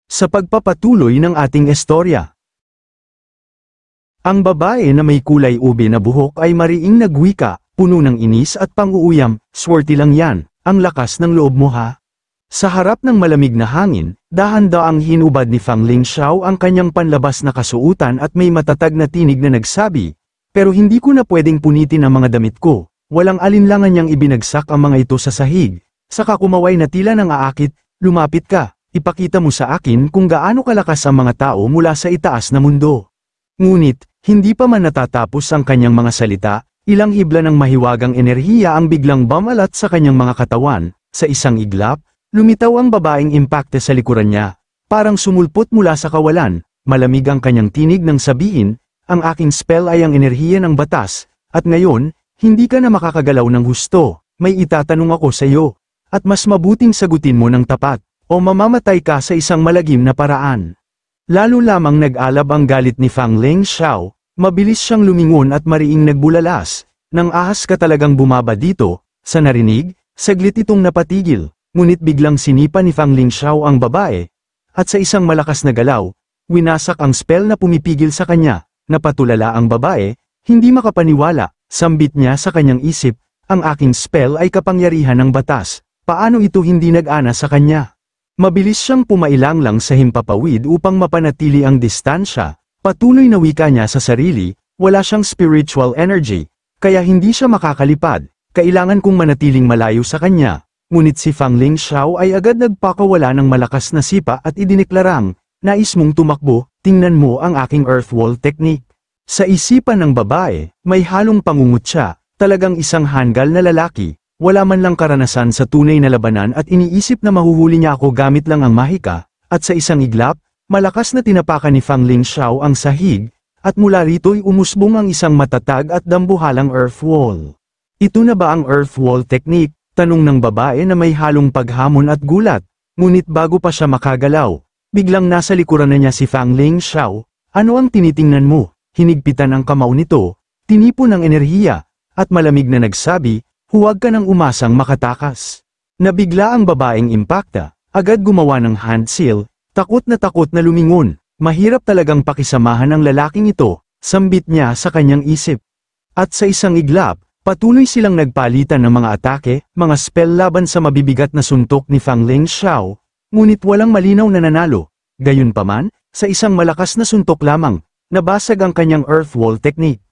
Sa pagpapatuloy ng ating istorya. Ang babae na may kulay ube na buhok ay mariing nagwika, puno ng inis at pang-uuyam, "Swerte lang yan, ang lakas ng loob mo ha." Sa harap ng malamig na hangin, dahan-daang hinubad ni Fang Lingxiao ang kanyang panlabas na kasuutan at may matatag na tinig na nagsabi, "Pero hindi ko na pwedeng punitin ang mga damit ko." Walang alinlangan niyang ibinagsak ang mga ito sa sahig. Saka kumaway na tila nang aakit, "Lumapit ka, ipakita mo sa akin kung gaano kalakas ang mga tao mula sa itaas na mundo." Ngunit, hindi pa man natatapos ang kanyang mga salita, ilang hibla ng mahiwagang enerhiya ang biglang bumalat sa kanyang mga katawan. Sa isang iglap, lumitaw ang babaeng impakte sa likuran niya. Parang sumulpot mula sa kawalan, malamig ang kanyang tinig nang sabihin, "Ang aking spell ay ang enerhiya ng batas, at ngayon, hindi ka na makakagalaw ng husto. May itatanong ako sa iyo, at mas mabuting sagutin mo ng tapat, o mamamatay ka sa isang malagim na paraan." Lalo lamang nag-alab ang galit ni Fang Lingxiao, mabilis siyang lumingon at mariing nagbulalas, "Nang ahas ka talagang bumaba dito." Sa narinig, saglit itong napatigil. Ngunit biglang sinipa ni Fang Lingxiao ang babae, at sa isang malakas na galaw, winasak ang spell na pumipigil sa kanya. Napatulala ang babae, hindi makapaniwala, sambit niya sa kanyang isip, "Ang aking spell ay kapangyarihan ng batas, paano ito hindi nag-ana sa kanya?" Mabilis siyang pumailanglang sa himpapawid upang mapanatili ang distansya, patuloy na wika niya sa sarili, "Wala siyang spiritual energy, kaya hindi siya makakalipad, kailangan kong manatiling malayo sa kanya." Ngunit si Fang Lingxiao ay agad nagpakawala ng malakas na sipa at idineklarang, "Nais mong tumakbo, tingnan mo ang aking earth wall technique." Sa isipan ng babae, may halong pangungutya, talagang isang hanggal na lalaki, wala man lang karanasan sa tunay na labanan at iniisip na mahuhuli niya ako gamit lang ang mahika, at sa isang iglap, malakas na tinapakan ni Fang Lingxiao ang sahig, at mula rito'y umusbong ang isang matatag at dambuhalang earth wall. "Ito na ba ang earth wall technique?" Tanong ng babae na may halong paghamon at gulat, ngunit bago pa siya makagalaw, biglang nasa likuran na niya si Fang Lingxiao. "Ano ang tinitingnan mo?" Hinigpitan ang kamao nito, tinipon ng enerhiya, at malamig na nagsabi, "Huwag ka nang umasang makatakas." Nabigla ang babaeng impakta, agad gumawa ng hand seal, takot na lumingon. Mahirap talagang pakisamahan ang lalaking ito, sambit niya sa kanyang isip. At sa isang iglap, patuloy silang nagpalitan ng mga atake, mga spell laban sa mabibigat na suntok ni Fang Lingxiao, ngunit walang malinaw na nanalo. Gayunpaman, sa isang malakas na suntok lamang, nabasag ang kanyang earth wall technique.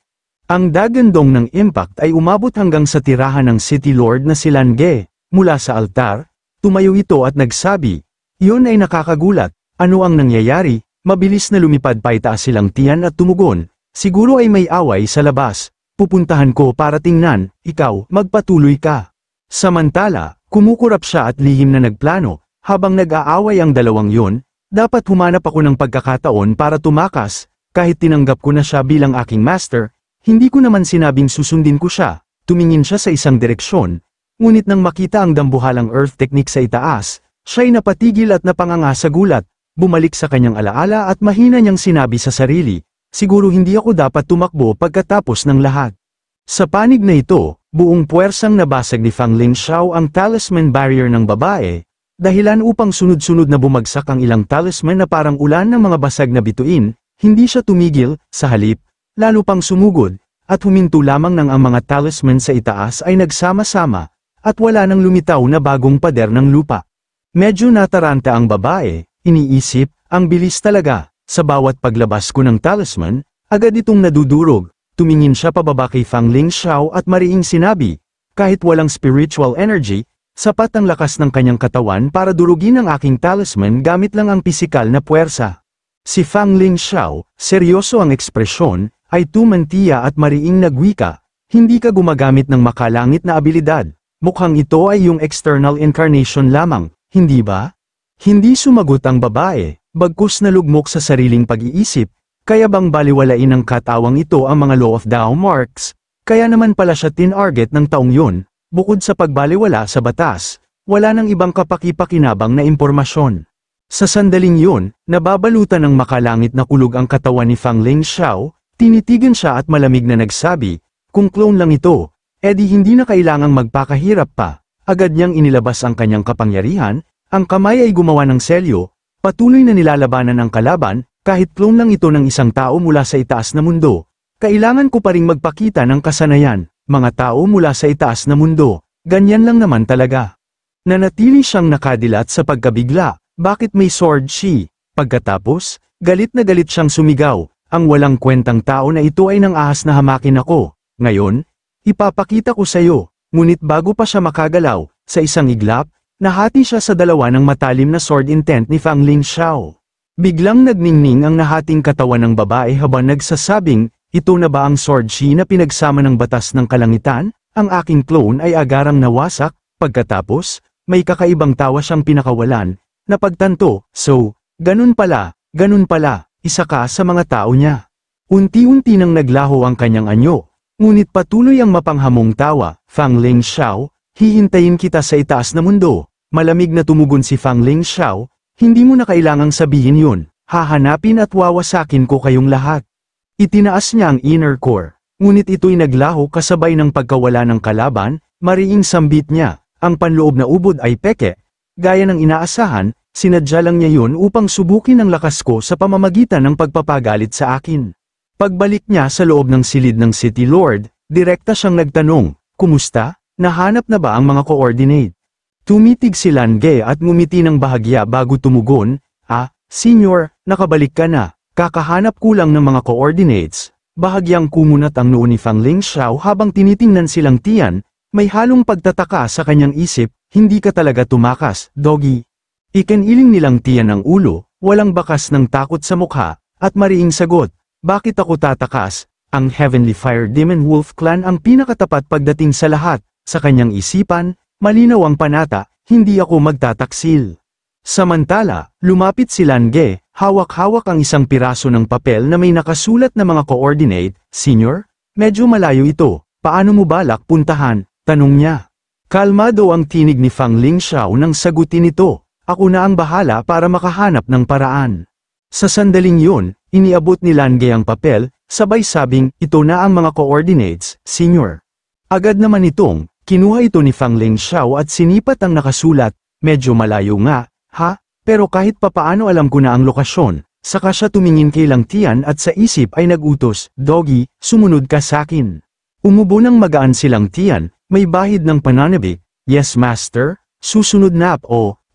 Ang dagandong ng impact ay umabot hanggang sa tirahan ng City Lord na si Lan Ge. Mula sa altar, tumayo ito at nagsabi, "Iyon ay nakakagulat, ano ang nangyayari?" Mabilis na lumipad paitaas silang tiyan at tumugon, "Siguro ay may away sa labas. Pupuntahan ko para tingnan, ikaw, magpatuloy ka." Samantala, kumukurap siya at lihim na nagplano, habang nag-aaway ang dalawang yun, "Dapat humanap ako ng pagkakataon para tumakas, kahit tinanggap ko na siya bilang aking master, hindi ko naman sinabing susundin ko siya." Tumingin siya sa isang direksyon, ngunit nang makita ang dambuhalang earth technique sa itaas, siya'y napatigil at napanganga sa gulat, bumalik sa kanyang alaala at mahina niyang sinabi sa sarili, "Siguro hindi ako dapat tumakbo pagkatapos ng lahat." Sa panig na ito, buong puwersang nabasag ni Fang Lingxiao ang talisman barrier ng babae, dahilan upang sunod-sunod na bumagsak ang ilang talisman na parang ulan ng mga basag na bituin. Hindi siya tumigil, sa halip, lalo pang sumugod, at huminto lamang nang ang mga talisman sa itaas ay nagsama-sama, at wala nang lumitaw na bagong pader ng lupa. Medyo nataranta ang babae, iniisip, "Ang bilis talaga." Sa bawat paglabas ko ng talisman, agad itong nadudurog. Tumingin siya pababa kay Fang Lingxiao at mariing sinabi, "Kahit walang spiritual energy, sapat ang lakas ng kanyang katawan para durugin ang aking talisman gamit lang ang pisikal na puwersa." Si Fang Lingxiao, seryoso ang ekspresyon, ay tumantiya at mariing nagwika, "Hindi ka gumagamit ng makalangit na abilidad. Mukhang ito ay yung external incarnation lamang, hindi ba?" Hindi sumagot ang babae, bagkus nalugmok sa sariling pag-iisip, kaya bang baliwalain ng katawang ito ang mga law of Dao marks, kaya naman pala siya tinarget ng taong yun, bukod sa pagbaliwala sa batas, wala nang ibang kapaki-pakinabang na impormasyon. Sa sandaling yun, nababalutan ng makalangit na kulog ang katawan ni Fang Lingxiao, tinitigan siya at malamig na nagsabi, "Kung clone lang ito, edi hindi na kailangang magpakahirap pa." Agad niyang inilabas ang kanyang kapangyarihan, ang kamay ay gumawa ng selyo, Patuloy na nilalabanan ang kalaban, kahit clone lang ito ng isang tao mula sa itaas na mundo. Kailangan ko pa ring magpakita ng kasanayan, mga tao mula sa itaas na mundo, ganyan lang naman talaga. Nanatili siyang nakadilat sa pagkabigla, bakit may sword she? Pagkatapos, galit na galit siyang sumigaw, ang walang kwentang tao na ito ay nang ahas na hamakin ako. Ngayon, ipapakita ko sa'yo, ngunit bago pa siya makagalaw, sa isang iglap, nahati siya sa dalawa ng matalim na sword intent ni Fang Ling Xiao. Biglang nagningning ang nahating katawan ng babae habang nagsasabing, ito na ba ang sword she na pinagsama ng batas ng kalangitan? Ang aking clone ay agarang nawasak, pagkatapos, may kakaibang tawa siyang pinakawalan, na pagtanto, so, ganun pala, isa ka sa mga tao niya. Unti-unti nang naglaho ang kanyang anyo, ngunit patuloy ang mapanghamong tawa, Fang Ling Xiao, hihintayin kita sa itaas na mundo. Malamig na tumugon si Fang Ling Xiao, hindi mo na kailangang sabihin yun, hahanapin at wawasakin ko kayong lahat. Itinaas niya ang inner core, ngunit ito'y naglaho kasabay ng pagkawala ng kalaban, mariing sambit niya, ang panloob na ubod ay peke, gaya ng inaasahan, sinadya lang niya yun upang subukin ang lakas ko sa pamamagitan ng pagpapagalit sa akin. Pagbalik niya sa loob ng silid ng City Lord, direkta siyang nagtanong, kumusta? Nahanap na ba ang mga coordinate? Tumitig si Lan Ge at ngumiti ng bahagya bago tumugon, Senyor, nakabalik ka na, kakahanap kulang ng mga coordinates. Bahagyang kumunat ang noo ni Fang Ling Xiao habang tinitingnan silang tiyan, may halong pagtataka sa kanyang isip, hindi ka talaga tumakas, doggy. Ikiniling nilang tiyan ang ulo, walang bakas ng takot sa mukha, at mariing sagot, bakit ako tatakas? Ang Heavenly Fire Demon Wolf Clan ang pinakatapat pagdating sa lahat, sa kanyang isipan, malinaw ang panata, hindi ako magtataksil. Samantala, lumapit si Lan Ge, hawak-hawak ang isang piraso ng papel na may nakasulat na mga coordinate, Senyor, medyo malayo ito, paano mo balak puntahan? Tanong niya. Kalmado ang tinig ni Fang Ling Xiao nang sagutin ito, ako na ang bahala para makahanap ng paraan. Sa sandaling yun, iniabot ni Lan Ge ang papel, sabay sabing, ito na ang mga coordinates, Senyor. Agad naman itong, kinuha ito ni Fang Ling Xiao at sinipat ang nakasulat, medyo malayo nga, pero kahit papaano alam ko na ang lokasyon, saka siya tumingin kay Lang Tian at sa isip ay nagutos, doggy, sumunod ka sakin. Umubo ng magaan si Lang Tian, may bahid ng pananabik, yes master, susunod na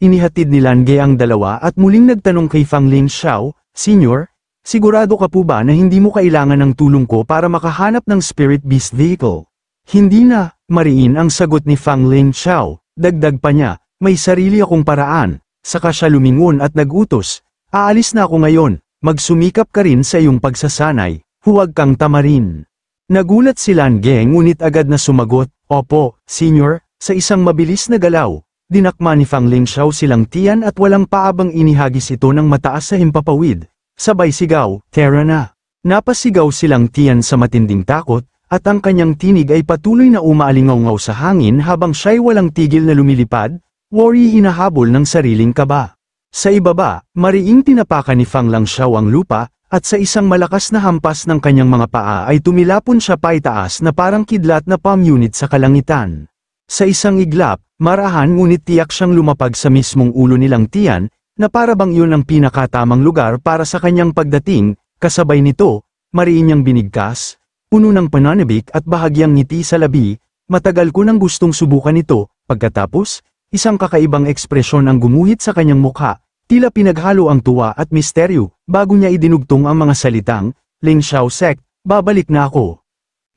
inihatid ni Lan Ge ang dalawa at muling nagtanong kay Fang Ling Xiao, Senyor, sigurado ka po ba na hindi mo kailangan ng tulong ko para makahanap ng Spirit Beast Vehicle? Hindi na, mariin ang sagot ni Fang Ling Xiao, dagdag pa niya, may sarili akong paraan, saka siya lumingon at nagutos, aalis na ako ngayon, magsumikap ka rin sa iyong pagsasanay, huwag kang tamarin. Nagulat si Lan Ge ngunit agad na sumagot, opo, Senyor, sa isang mabilis na galaw, dinakma ni Fang Ling Xiao silang tiyan at walang paabang inihagis ito ng mataas sa himpapawid, sabay sigaw, tara na. Napasigaw silang tiyan sa matinding takot, at ang kanyang tinig ay patuloy na umaalingaw sa hangin habang siya'y walang tigil na lumilipad, worry hinahabol ng sariling kaba. Sa ibaba, mariing tinapakan ni Fang Ling Xiao ang lupa, at sa isang malakas na hampas ng kanyang mga paa ay tumilapon siya paitaas na parang kidlat na palm unit sa kalangitan. Sa isang iglap, marahan ngunit tiyak siyang lumapag sa mismong ulo nilang tiyan, na para bang yun ang pinakatamang lugar para sa kanyang pagdating, kasabay nito, mariin niyang binigkas, puno ng pananabik at bahagyang ngiti sa labi, matagal ko nang gustong subukan ito, pagkatapos, isang kakaibang ekspresyon ang gumuhit sa kanyang mukha, tila pinaghalo ang tuwa at misteryo, bago niya idinugtong ang mga salitang, Ling Xiao Sect, babalik na ako.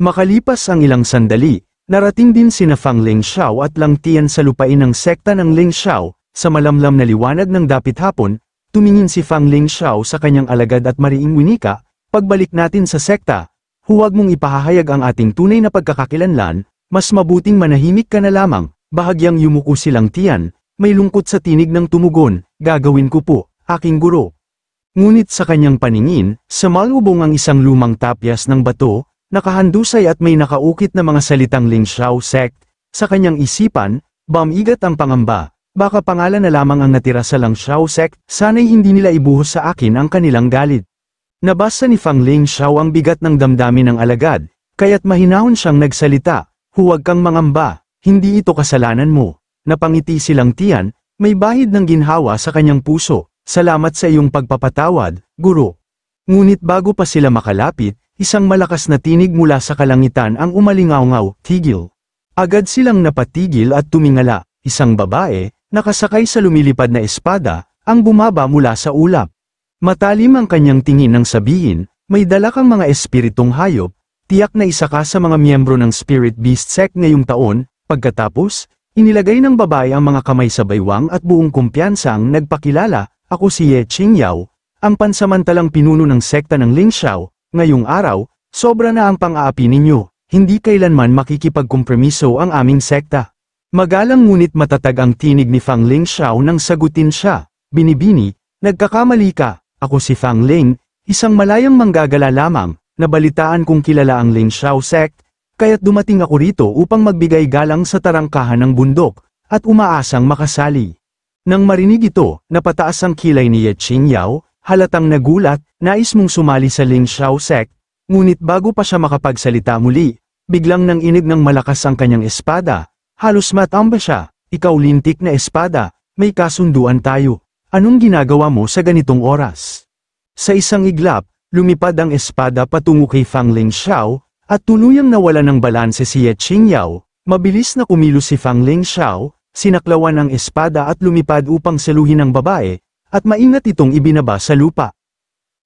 Makalipas ang ilang sandali, narating din sina Fang Ling Xiao at Lang Tian sa lupain ng sekta ng Ling Xiao, sa malamlam na liwanag ng dapit hapon, tumingin si Fang Ling Xiao sa kanyang alagad at mariing winika, pagbalik natin sa sekta, huwag mong ipahahayag ang ating tunay na pagkakakilanlan, mas mabuting manahimik ka na lamang, bahagyang yumuko silang tiyan, may lungkot sa tinig ng tumugon, gagawin ko po, aking guro. Ngunit sa kanyang paningin, sumalubong ang isang lumang tapyas ng bato, nakahandusay at may nakaukit na mga salitang Ling Xiao Sect, sa kanyang isipan, bumigat ang pangamba, baka pangalan na lamang ang natira sa Ling Xiao Sect, sana'y hindi nila ibuhos sa akin ang kanilang galit. Nabasa ni Fang Ling Xiao ang bigat ng damdamin ng alagad, kaya't mahinahon siyang nagsalita, huwag kang mangamba, hindi ito kasalanan mo. Napangiti silang tiyan, may bahid ng ginhawa sa kanyang puso, Salamat sa iyong pagpapatawad, guro. Ngunit bago pa sila makalapit, isang malakas na tinig mula sa kalangitan ang umalingaw-ngaw, tigil. Agad silang napatigil at tumingala, isang babae, nakasakay sa lumilipad na espada, ang bumaba mula sa ulap. Matalim ang kanyang tingin nang sabihin, may dala kang mga espiritong hayop, tiyak na isa ka sa mga miyembro ng Spirit Beast Sect ngayong taon. Pagkatapos, inilagay ng babae ang mga kamay sa baywang at buong kumpiyansang nagpakilala, ako si Ye Qingyao, ang pansamantalang pinuno ng sekta ng Lingxiao. Ngayong araw, sobra na ang pang-aapi ninyo. Hindi kailanman makikipagkompromiso ang aming sekta. Magalang ngunit matatag ang tinig ni Fang Lingxiao nang sagutin siya. Binibini, nagkakamali ka, ako si Fang Ling, isang malayang manggagala lamang, nabalitaan kong kilala ang Lingxiao sect, kaya't dumating ako rito upang magbigay galang sa tarangkahan ng bundok, at umaasang makasali. Nang marinig ito, napataas ang kilay ni Ye Qingyao, halatang nagulat, nais mong sumali sa Lingxiao sect, ngunit bago pa siya makapagsalita muli, biglang nanginig ng malakas ang kanyang espada. Halos matamba siya, ikaw lintik na espada, may kasunduan tayo. Anong ginagawa mo sa ganitong oras? Sa isang iglap, lumipad ang espada patungo kay Fang Lingxiao, at tuluyang nawala ng balanse si Ye Qingyao. Mabilis na kumilos si Fang Lingxiao, sinaklawan ang espada at lumipad upang saluhin ang babae, at maingat itong ibinaba sa lupa.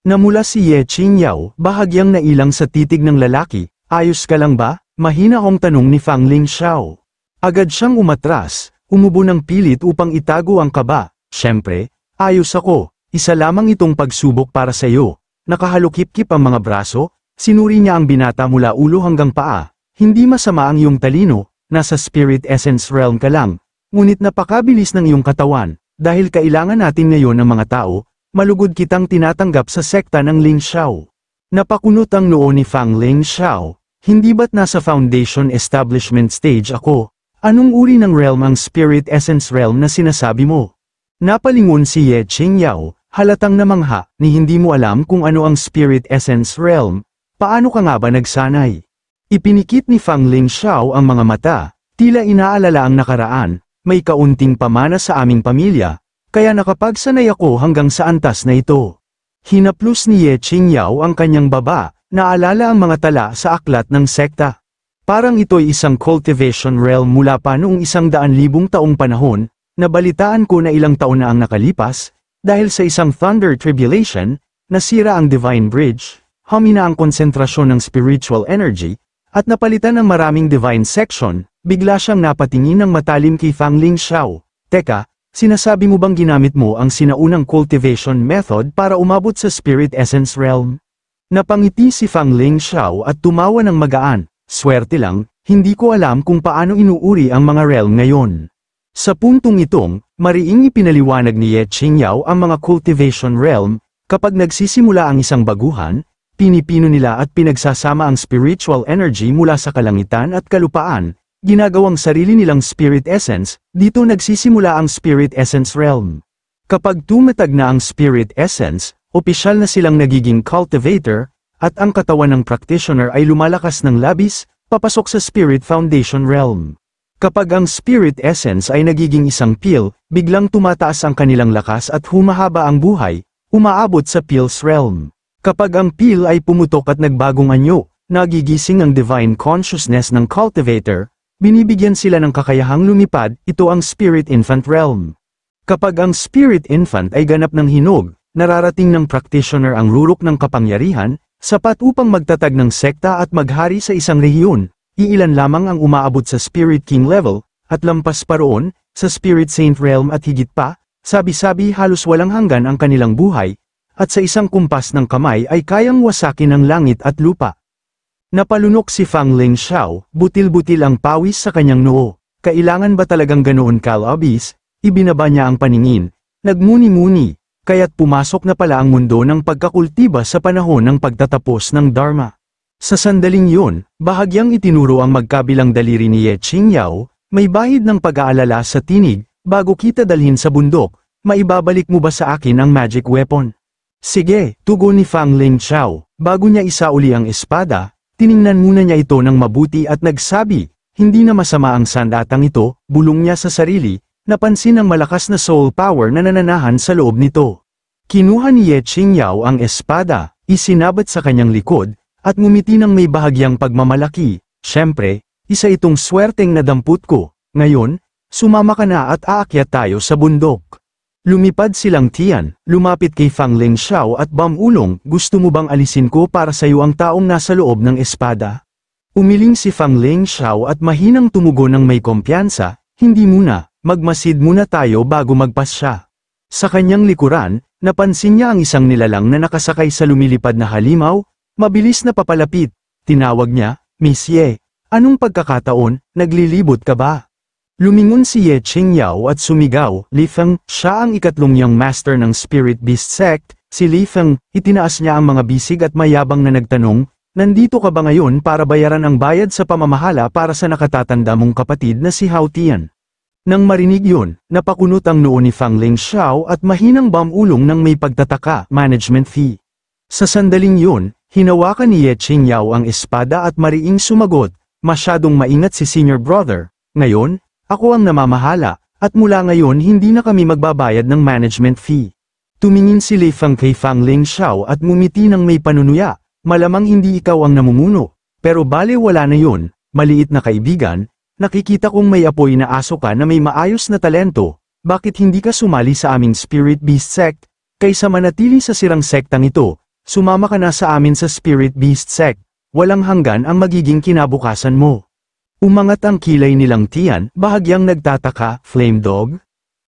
Namula si Ye Qingyao, bahagyang nailang sa titig ng lalaki. Ayos ka lang ba? Mahina akong tanong ni Fang Lingxiao. Agad siyang umatras, umubo ng pilit upang itago ang kaba. Siyempre, ayos ako, isa lamang itong pagsubok para sa iyo. Nakahalukip-kip ang mga braso, sinuri niya ang binata mula ulo hanggang paa. Hindi masama ang iyong talino, nasa Spirit Essence Realm ka lang. Ngunit napakabilis ng iyong katawan, dahil kailangan natin ngayon ng mga tao, malugod kitang tinatanggap sa sekta ng Lingxiao. Napakunot ang noo ni Fang Lingxiao. Hindi ba't nasa foundation establishment stage ako? Anong uri ng realm ang Spirit Essence Realm na sinasabi mo? Napalingon si Ye Qingyao, halatang namangha, ni hindi mo alam kung ano ang Spirit Essence Realm. Paano ka nga ba nagsanay? Ipinikit ni Fang Lingxiao ang mga mata, tila inaalala ang nakaraan, may kaunting pamana sa aming pamilya, kaya nakapagsanay ako hanggang sa antas na ito. Hinaplos ni Ye Qingyao ang kanyang baba, naalala ang mga tala sa aklat ng sekta. Parang ito'y isang cultivation realm mula pa noong 100,000 taong panahon, nabalitaan ko na ilang taon na ang nakalipas, dahil sa isang thunder tribulation, nasira ang Divine Bridge, humina ang konsentrasyon ng spiritual energy, at napalitan ng maraming divine section, bigla siyang napatingin ng matalim kay Fang Lingxiao. Teka, sinasabi mo bang ginamit mo ang sinaunang cultivation method para umabot sa Spirit Essence Realm? Napangiti si Fang Lingxiao at tumawa ng magaan. Swerte lang, hindi ko alam kung paano inuuri ang mga realm ngayon. Sa puntong itong, mariing ipinaliwanag ni Ye Qingyao ang mga cultivation realm, kapag nagsisimula ang isang baguhan, pinipino nila at pinagsasama ang spiritual energy mula sa kalangitan at kalupaan, ginagawang sarili nilang spirit essence, dito nagsisimula ang Spirit Essence Realm. Kapag tumatag na ang Spirit Essence, opisyal na silang nagiging cultivator, at ang katawan ng practitioner ay lumalakas ng labis, papasok sa Spirit Foundation Realm. Kapag ang Spirit Essence ay nagiging isang peel, biglang tumataas ang kanilang lakas at humahaba ang buhay, umaabot sa Peel's Realm. Kapag ang peel ay pumutok at nagbagong anyo, nagigising ang divine consciousness ng cultivator, binibigyan sila ng kakayahang lumipad, ito ang Spirit Infant Realm. Kapag ang Spirit Infant ay ganap ng hinog, nararating ng practitioner ang rurok ng kapangyarihan, sapat upang magtatag ng sekta at maghari sa isang rehiyon. Iilan lamang ang umaabot sa Spirit King level, at lampas pa roon, sa Spirit Saint Realm at higit pa, sabi-sabi halos walang hanggan ang kanilang buhay, at sa isang kumpas ng kamay ay kayang wasakin ang langit at lupa. Napalunok si Fang Lingxiao, butil-butil ang pawis sa kanyang noo. Kailangan ba talagang ganoon kalabis? Ibinaba niya ang paningin, nagmuni-muni. Kaya't pumasok na pala ang mundo ng pagkakultiba sa panahon ng pagtatapos ng Dharma. Sa sandaling yun, bahagyang itinuro ang magkabilang daliri ni Ye Qingyao, may bahid ng pag-aalala sa tinig, bago kita dalhin sa bundok, maibabalik mo ba sa akin ang magic weapon? Sige, tugon ni Fang Lingxiao, bago niya isauli ang espada, tiningnan muna niya ito ng mabuti at nagsabi, hindi na masama ang sandatang ito, bulong niya sa sarili, napansin ang malakas na soul power na nananahan sa loob nito. Kinuha ni Ye Qingyao ang espada, isinabat sa kanyang likod, at ngumiti ng may bahagyang pagmamalaki. Siyempre, isa itong swerteng nadamput ko. Ngayon, sumama ka na at aakyat tayo sa bundok. Lumipad silang tiyan, lumapit kay Fang Lingxiao at Bamulong, gusto mo bang alisin ko para sa iyo ang taong nasa loob ng espada? Umiling si Fang Lingxiao at mahinang tumugon ng may kumpiyansa, hindi muna, magmasid muna tayo bago magpasya. Sa kanyang likuran, napansin niya ang isang nilalang na nakasakay sa lumilipad na halimaw, mabilis na papalapit. Tinawag niya, Miss Ye, anong pagkakataon, naglilibot ka ba? Lumingon si Ye Qingyao at sumigaw, Li Feng, siya ang ikatlong young master ng Spirit Beast Sect. Si Li Feng, itinaas niya ang mga bisig at mayabang na nagtanong, nandito ka ba ngayon para bayaran ang bayad sa pamamahala para sa nakatatanda mong kapatid na si Hao Tian? Nang marinig yun, napakunot ang noo ni Fang Lingxiao at mahinang bamulong ng may pagtataka, management fee. Sa sandaling yun, hinawakan ni Ye Qingyao ang espada at mariing sumagot, masyadong maingat si senior brother, ngayon, ako ang namamahala, at mula ngayon hindi na kami magbabayad ng management fee. Tumingin si Li Feng kay Fang Lingxiao at ngumiti ng may panunuya, malamang hindi ikaw ang namumuno, pero bale wala na yun, maliit na kaibigan. Nakikita kong may apoy na aso ka na may maayos na talento, bakit hindi ka sumali sa aming Spirit Beast Sect? Kaysa manatili sa sirang sektang ito, sumama ka na sa amin sa Spirit Beast Sect, walang hanggan ang magiging kinabukasan mo. Umangat ang kilay nilang tiyan, bahagyang nagtataka, Flame Dog?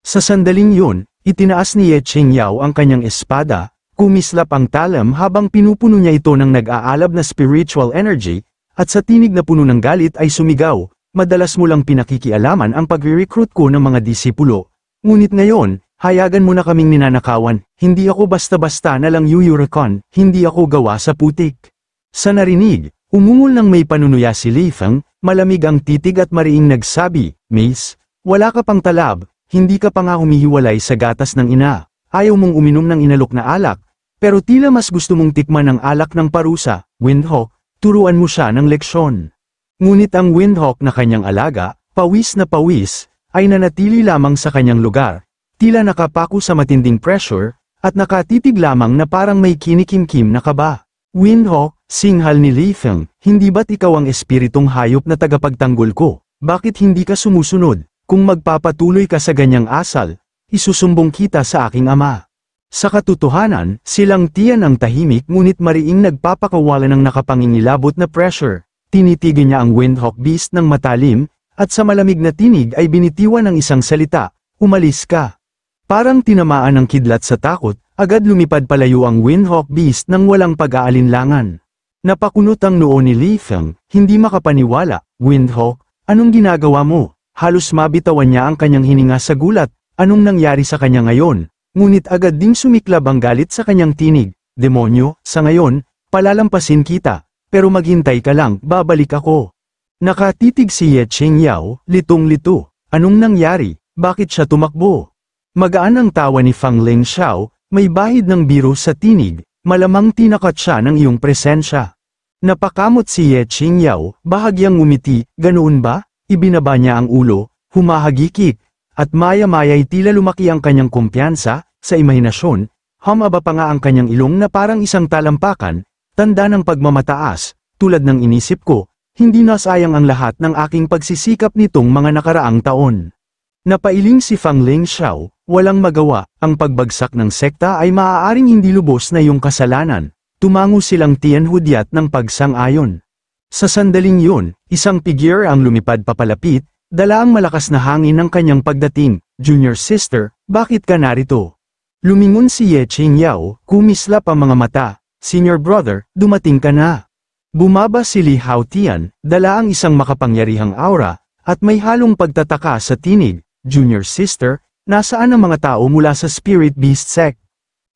Sa sandaling yun, itinaas ni Ye Qingyao ang kanyang espada, kumislap ang talam habang pinupuno niya ito ng nag-aalab na spiritual energy, at sa tinig na puno ng galit ay sumigaw, madalas mo lang pinakikialaman ang pagre-recruit ko ng mga disipulo. Ngunit ngayon, hayagan mo na kaming ninanakawan, hindi ako basta-basta na lang yuyurikon, hindi ako gawa sa putik. Sa narinig, umungol ng may panunuya si Li Feng, malamig ang titig at mariing nagsabi, Miss, wala ka pang talab, hindi ka pa nga humihiwalay sa gatas ng ina, ayaw mong uminom ng inalok na alak, pero tila mas gusto mong tikman ng alak ng parusa, Windhawk, turuan mo siya ng leksyon. Ngunit ang Windhawk na kanyang alaga, pawis na pawis, ay nanatili lamang sa kanyang lugar, tila nakapako sa matinding pressure, at nakatitig lamang na parang may kinikimkim na kaba. Windhawk, singhal ni Li Feng, hindi ba't ikaw ang espiritong hayop na tagapagtanggol ko? Bakit hindi ka sumusunod? Kung magpapatuloy ka sa ganyang asal, isusumbong kita sa aking ama. Sa katotohanan, silang tiyan ang tahimik ngunit mariing nagpapakawala ng nakapangingilabot na pressure. Tinitigan niya ang Windhawk Beast ng matalim, at sa malamig na tinig ay binitiwan ng isang salita, umalis ka. Parang tinamaan ng kidlat sa takot, agad lumipad palayo ang Windhawk Beast nang walang pag-aalinlangan. Napakunot ang noo ni Li Feng, hindi makapaniwala, Windhawk, anong ginagawa mo? Halos mabitawan niya ang kanyang hininga sa gulat, anong nangyari sa kanya ngayon? Ngunit agad ding sumiklab ang galit sa kanyang tinig, demonyo, sa ngayon, palalampasin kita. Pero maghintay ka lang, babalik ako. Nakatitig si Ye Qingyao, litong-lito. Anong nangyari? Bakit siya tumakbo? Magaan ang tawa ni Fang Lingxiao, may bahid ng biro sa tinig, malamang tinakat siya ng iyong presensya. Napakamot si Ye Qingyao, bahagyang ngumiti, ganoon ba? Ibinaba niya ang ulo, humahagikik, at maya-maya'y tila lumaki ang kanyang kumpiyansa, sa imahinasyon, humaba pa nga ang kanyang ilong na parang isang talampakan, tanda ng pagmamataas, tulad ng inisip ko, hindi nasayang ang lahat ng aking pagsisikap nitong mga nakaraang taon. Napailing si Fang Lingxiao, walang magawa, ang pagbagsak ng sekta ay maaaring hindi lubos na iyong kasalanan. Tumango silang tiyan hudyat ng pagsang-ayon. Sa sandaling yun, isang figure ang lumipad papalapit, dala ang malakas na hangin ng kanyang pagdating, Junior sister, bakit ka narito? Lumingon si Ye Qingyao, kumislap ang mga mata. Senior brother, dumating ka na. Bumaba si Li Hao Tian, dala ang isang makapangyarihang aura, at may halong pagtataka sa tinig, Junior sister, nasaan ang mga tao mula sa Spirit Beast Sect?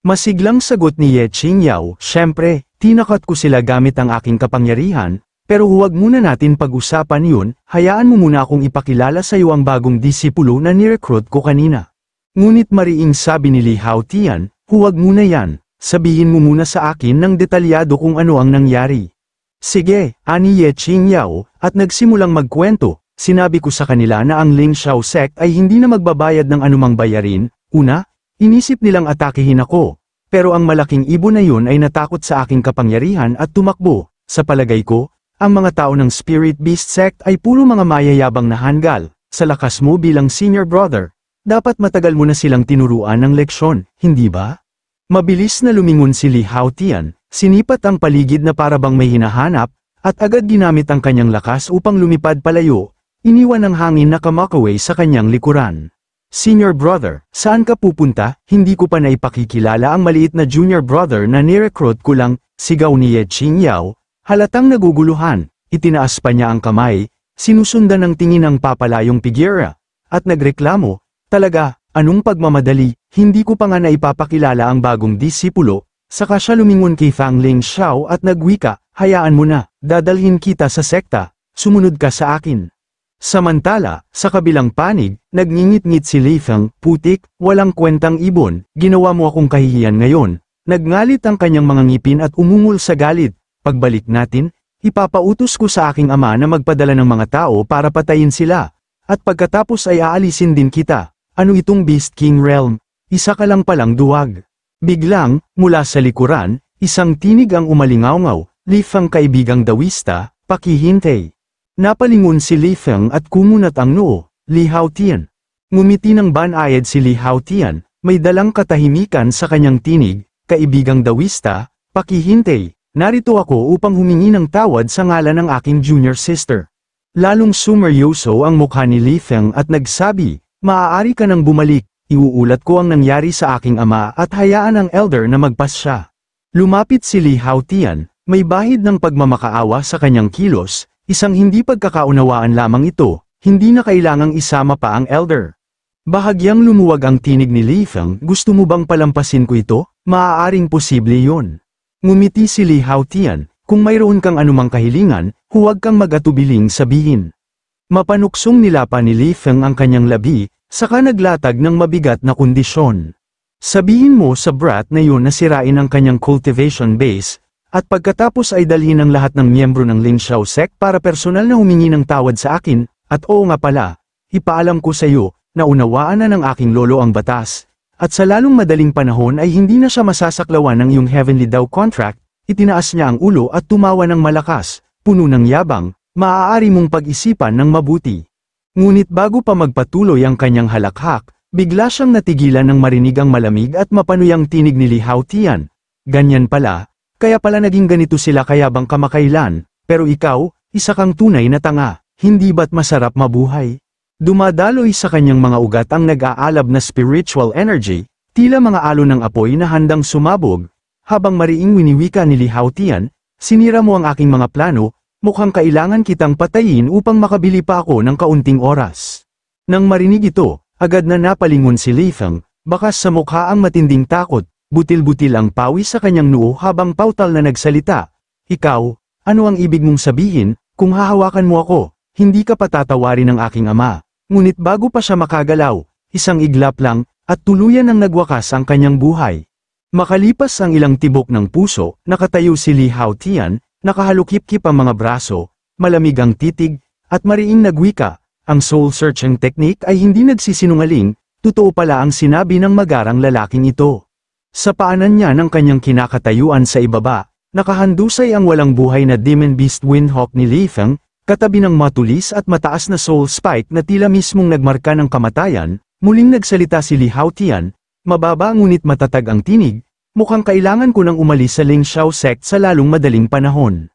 Masiglang sagot ni Ye Qingyao, syempre, tinakat ko sila gamit ang aking kapangyarihan, pero huwag muna natin pag-usapan yun, hayaan mo muna akong ipakilala sa iyo ang bagong disipulo na nirecruit ko kanina. Ngunit mariing sabi ni Li Hao Tian, huwag muna yan. Sabihin mo muna sa akin ng detalyado kung ano ang nangyari. Sige, ani Ye Qingyao, at nagsimulang magkwento, sinabi ko sa kanila na ang Lingxiao Sect ay hindi na magbabayad ng anumang bayarin, una, inisip nilang atakehin ako, pero ang malaking ibon na yun ay natakot sa aking kapangyarihan at tumakbo. Sa palagay ko, ang mga tao ng Spirit Beast Sect ay puro mga mayayabang na hanggal. Sa lakas mo bilang senior brother, dapat matagal mo na silang tinuruan ng leksyon, hindi ba? Mabilis na lumingon si Li Haotian, sinipat ang paligid na parabang may hinahanap, at agad ginamit ang kanyang lakas upang lumipad palayo, iniwan ng hangin na kamakaway sa kanyang likuran. Senior brother, saan ka pupunta? Hindi ko pa naipakikilala ang maliit na junior brother na nirecruit ko lang, sigaw ni Ye Qingyao, halatang naguguluhan, itinaas pa niya ang kamay, sinusundan ng tingin ang papalayong pigira, at nagreklamo, talaga, anong pagmamadali, hindi ko pa nga naipapakilala ang bagong disipulo, saka siya lumingon kay Fang Ling Xiao at nagwika, hayaan mo na, dadalhin kita sa sekta, sumunod ka sa akin. Samantala, sa kabilang panig, nagngingit-ngit si Li Feng, putik, walang kwentang ibon, ginawa mo akong kahihiyan ngayon. Nagngalit ang kanyang mga ngipin at umungol sa galit. Pagbalik natin, ipapautos ko sa aking ama na magpadala ng mga tao para patayin sila. At pagkatapos ay aalisin din kita. Ano itong Beast King Realm? Isa ka lang palang duwag. Biglang, mula sa likuran, isang tinig ang umalingawngaw, Li Feng kaibigang dawista, pakihintay. Napalingon si Li Feng at kumunat ang noo, Li Haotian. Ngumiti ng banayad si Li Haotian, may dalang katahimikan sa kanyang tinig, kaibigang dawista, pakihintay, narito ako upang humingi ng tawad sa ngalan ng aking junior sister. Lalong sumeryoso ang mukha ni Li Feng at nagsabi, maaari ka nang bumalik, iuulat ko ang nangyari sa aking ama at hayaan ang elder na magpasya. Lumapit si Li Haotian, may bahid ng pagmamakaawa sa kanyang kilos. Isang hindi pagkakaunawaan lamang ito, hindi na kailangang isama pa ang elder. Bahagyang lumuwag ang tinig ni Li Feng, gusto mo bang palampasin ko ito? Maaaring posible yon. Ngumiti si Li Haotian, kung mayroon kang anumang kahilingan, huwag kang mag-atubiling sabihin. Mapanuksong nilapa ni Li Feng ang kanyang labi, saka naglatag ng mabigat na kondisyon. Sabihin mo sa brat na yun na sirain ang kanyang cultivation base, at pagkatapos ay dalhin ang lahat ng miyembro ng Ling Xiao Sect para personal na humingi ng tawad sa akin, at oo nga pala, ipaalam ko sa iyo, na unawaan na ng aking lolo ang batas, at sa lalong madaling panahon ay hindi na siya masasaklawan ng iyong Heavenly Daw contract, itinaas niya ang ulo at tumawa ng malakas, puno ng yabang, maaari mong pag-isipan ng mabuti. Ngunit bago pa magpatuloy ang kanyang halakhak, bigla siyang natigilan ng marinig ang malamig at mapanuyang tinig ni Li Haotian. Ganyan pala. Kaya pala naging ganito sila kayabang kamakailan, pero ikaw, isa kang tunay na tanga, hindi ba't masarap mabuhay? Dumadaloy sa kanyang mga ugat ang nag-aalab na spiritual energy, tila mga alon ng apoy na handang sumabog. Habang mariing winiwika ni Li Haotian, sinira mo ang aking mga plano, mukhang kailangan kitang patayin upang makabili pa ako ng kaunting oras. Nang marinig ito, agad na napalingon si Li Feng, bakas sa mukha ang matinding takot. Butil-butil ang pawis sa kanyang noo habang pautal na nagsalita. Ikaw, ano ang ibig mong sabihin, kung hahawakan mo ako, hindi ka patatawarin ng aking ama. Ngunit bago pa siya makagalaw, isang iglap lang, at tuluyan ang nagwakas ang kanyang buhay. Makalipas ang ilang tibok ng puso, nakatayo si Li Haotian, nakahalukip-kip ang mga braso, malamig ang titig, at mariing nagwika. Ang soul-searching technique ay hindi nagsisinungaling, totoo pala ang sinabi ng magarang lalaking ito. Sa paanan niya ng kanyang kinakatayuan sa ibaba, nakahandusay ang walang buhay na Demon Beast Windhawk ni Li Feng, katabi ng matulis at mataas na soul spike na tila mismong nagmarka ng kamatayan. Muling nagsalita si Li Haotian, mababa ngunit matatag ang tinig, mukhang kailangan ko nang umalis sa Ling Xiao Sect sa lalong madaling panahon.